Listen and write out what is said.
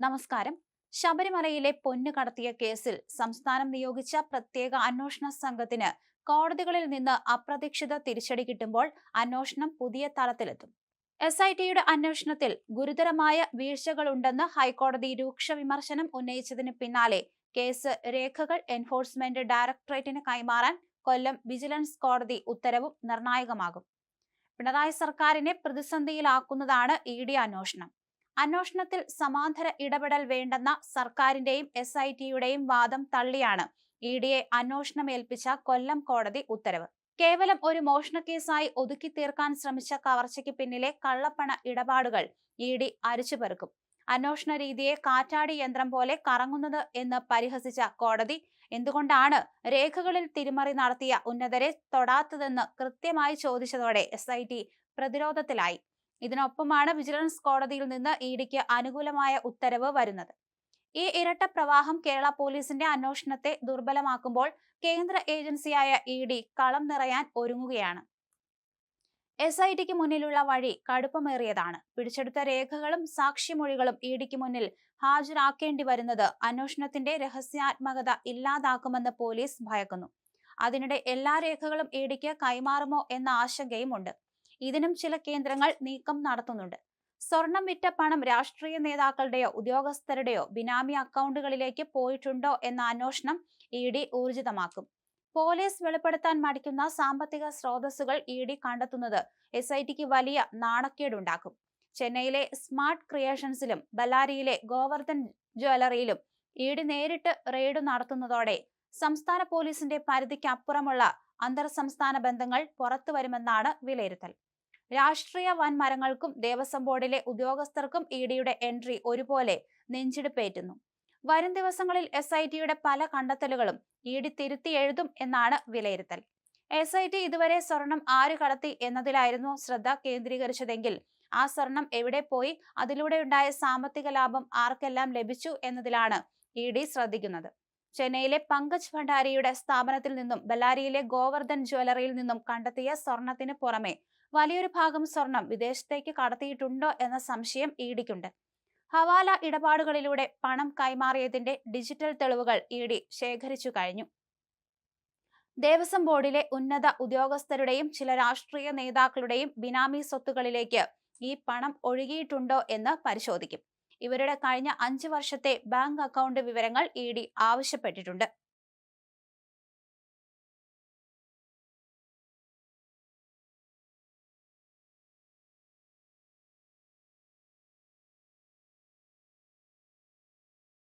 നമസ്കാരം. ശബരിമലയിലെ പൊന്നു കടത്തിയ കേസിൽ സംസ്ഥാനം നിയോഗിച്ച പ്രത്യേക അന്വേഷണ സംഘത്തിന് കോടതികളിൽ നിന്ന് അപ്രതീക്ഷിത തിരിച്ചടി കിട്ടുമ്പോൾ അന്വേഷണം പുതിയ തലത്തിലെത്തും. SITയുടെ അന്വേഷണത്തിൽ ഗുരുതരമായ വീഴ്ചകളുണ്ടെന്ന് ഹൈക്കോടതി രൂക്ഷ വിമർശനം ഉന്നയിച്ചതിന് പിന്നാലെ കേസ് രേഖകൾ എൻഫോഴ്സ്മെന്റ് ഡയറക്ടറേറ്റിന് കൈമാറാൻ കൊല്ലം വിജിലൻസ് കോടതി ഉത്തരവും നിർണായകമാകും. പിണറായി സർക്കാരിനെ പ്രതിസന്ധിയിലാക്കുന്നതാണ് ED അന്വേഷണം. അന്വേഷണത്തിൽ സമാന്തര ഇടപെടൽ വേണ്ടെന്ന സർക്കാരിന്റെയും SITയുടെയും വാദം തള്ളിയാണ് EDയെ അന്വേഷണം ഏൽപ്പിച്ച കൊല്ലം കോടതി ഉത്തരവ്. കേവലം ഒരു മോഷണക്കേസായി ഒതുക്കി തീർക്കാൻ ശ്രമിച്ച കവർച്ചയ്ക്ക് പിന്നിലെ കള്ളപ്പണ ഇടപാടുകൾ ED അരിച്ചുപെറുക്കും. അന്വേഷണ രീതിയെ കാറ്റാടി യന്ത്രം പോലെ കറങ്ങുന്നത് എന്ന് പരിഹസിച്ച കോടതി എന്തുകൊണ്ടാണ് രേഖകളിൽ തിരിമറി നടത്തിയ ഉന്നതരെ തൊടാത്തതെന്ന് കൃത്യമായി ചോദിച്ചതോടെ SIT പ്രതിരോധത്തിലായി. ഇതിനൊപ്പമാണ് വിജിലൻസ് കോടതിയിൽ നിന്ന് EDക്ക് അനുകൂലമായ ഉത്തരവ് വരുന്നത്. ഈ ഇരട്ട പ്രവാഹം കേരള പോലീസിന്റെ അന്വേഷണത്തെ ദുർബലമാക്കുമ്പോൾ കേന്ദ്ര ഏജൻസിയായ ED കളം നിറയാൻ ഒരുങ്ങുകയാണ്. SITക്ക് മുന്നിലുള്ള വഴി കടുപ്പമേറിയതാണ്. പിടിച്ചെടുത്ത രേഖകളും സാക്ഷിമൊഴികളും EDക്ക് മുന്നിൽ ഹാജരാക്കേണ്ടി വരുന്നത് അന്വേഷണത്തിന്റെ രഹസ്യാത്മകത ഇല്ലാതാക്കുമെന്ന് പോലീസ് ഭയക്കുന്നു. അതിനിടെ എല്ലാ രേഖകളും EDക്ക് കൈമാറുമോ എന്ന ആശങ്കയുമുണ്ട്. ഇതിനും ചില കേന്ദ്രങ്ങൾ നീക്കം നടത്തുന്നുണ്ട്. സ്വർണം വിറ്റ പണം രാഷ്ട്രീയ നേതാക്കളുടെയോ ഉദ്യോഗസ്ഥരുടെയോ ബിനാമി അക്കൗണ്ടുകളിലേക്ക് പോയിട്ടുണ്ടോ എന്ന അന്വേഷണം ED ഊർജിതമാക്കും. പോലീസ് വെളിപ്പെടുത്താൻ മടിക്കുന്ന സാമ്പത്തിക സ്രോതസ്സുകൾ ED കണ്ടെത്തുന്നത് SITക്ക് വലിയ നാണക്കേടുണ്ടാക്കും. ചെന്നൈയിലെ സ്മാർട്ട് ക്രിയേഷൻസിലും ബല്ലാരിയിലെ ഗോവർദ്ധൻ ജ്വല്ലറിയിലും ED നേരിട്ട് റെയ്ഡ് നടത്തുന്നതോടെ സംസ്ഥാന പോലീസിന്റെ പരിധിക്ക് അപ്പുറമുള്ള അന്തർ സംസ്ഥാന ബന്ധങ്ങൾ പുറത്തുവരുമെന്നാണ് വിലയിരുത്തൽ. രാഷ്ട്രീയ വൻമരങ്ങൾക്കും ദേവസ്വം ബോർഡിലെ ഉദ്യോഗസ്ഥർക്കും EDയുടെ എൻട്രി ഒരുപോലെ നെഞ്ചിടിപ്പേറ്റുന്നു. വരും ദിവസങ്ങളിൽ SITയുടെ പല കണ്ടെത്തലുകളും ED തിരുത്തി എഴുതും എന്നാണ് വിലയിരുത്തൽ. SIT ഇതുവരെ സ്വർണം ആര് കടത്തി എന്നതിലായിരുന്നു ശ്രദ്ധ കേന്ദ്രീകരിച്ചതെങ്കിൽ ആ സ്വർണം എവിടെ പോയി, അതിലൂടെയുണ്ടായ സാമ്പത്തിക ലാഭം ആർക്കെല്ലാം ലഭിച്ചു എന്നതിലാണ് ED ശ്രദ്ധിക്കുന്നത്. ചെന്നൈയിലെ പങ്കജ് ഭണ്ഡാരിയുടെ സ്ഥാപനത്തിൽ നിന്നും ബല്ലാരിയിലെ ഗോവർദ്ധൻ ജ്വല്ലറിയിൽ നിന്നും കണ്ടെത്തിയ സ്വർണത്തിന് പുറമെ വലിയൊരു ഭാഗം സ്വർണം വിദേശത്തേക്ക് കടത്തിയിട്ടുണ്ടോ എന്ന സംശയം EDക്കുണ്ട്. ഹവാല ഇടപാടുകളിലൂടെ പണം കൈമാറിയതിന്റെ ഡിജിറ്റൽ തെളിവുകൾ ED ശേഖരിച്ചു കഴിഞ്ഞു. ദേവസ്വം ബോർഡിലെ ഉന്നത ഉദ്യോഗസ്ഥരുടെയും ചില രാഷ്ട്രീയ നേതാക്കളുടെയും ബിനാമി സ്വത്തുകളിലേക്ക് ഈ പണം ഒഴുകിയിട്ടുണ്ടോ എന്ന് പരിശോധിക്കും. ഇവരുടെ കഴിഞ്ഞ 5 വർഷത്തെ ബാങ്ക് അക്കൗണ്ട് വിവരങ്ങൾ ED ആവശ്യപ്പെട്ടിട്ടുണ്ട്.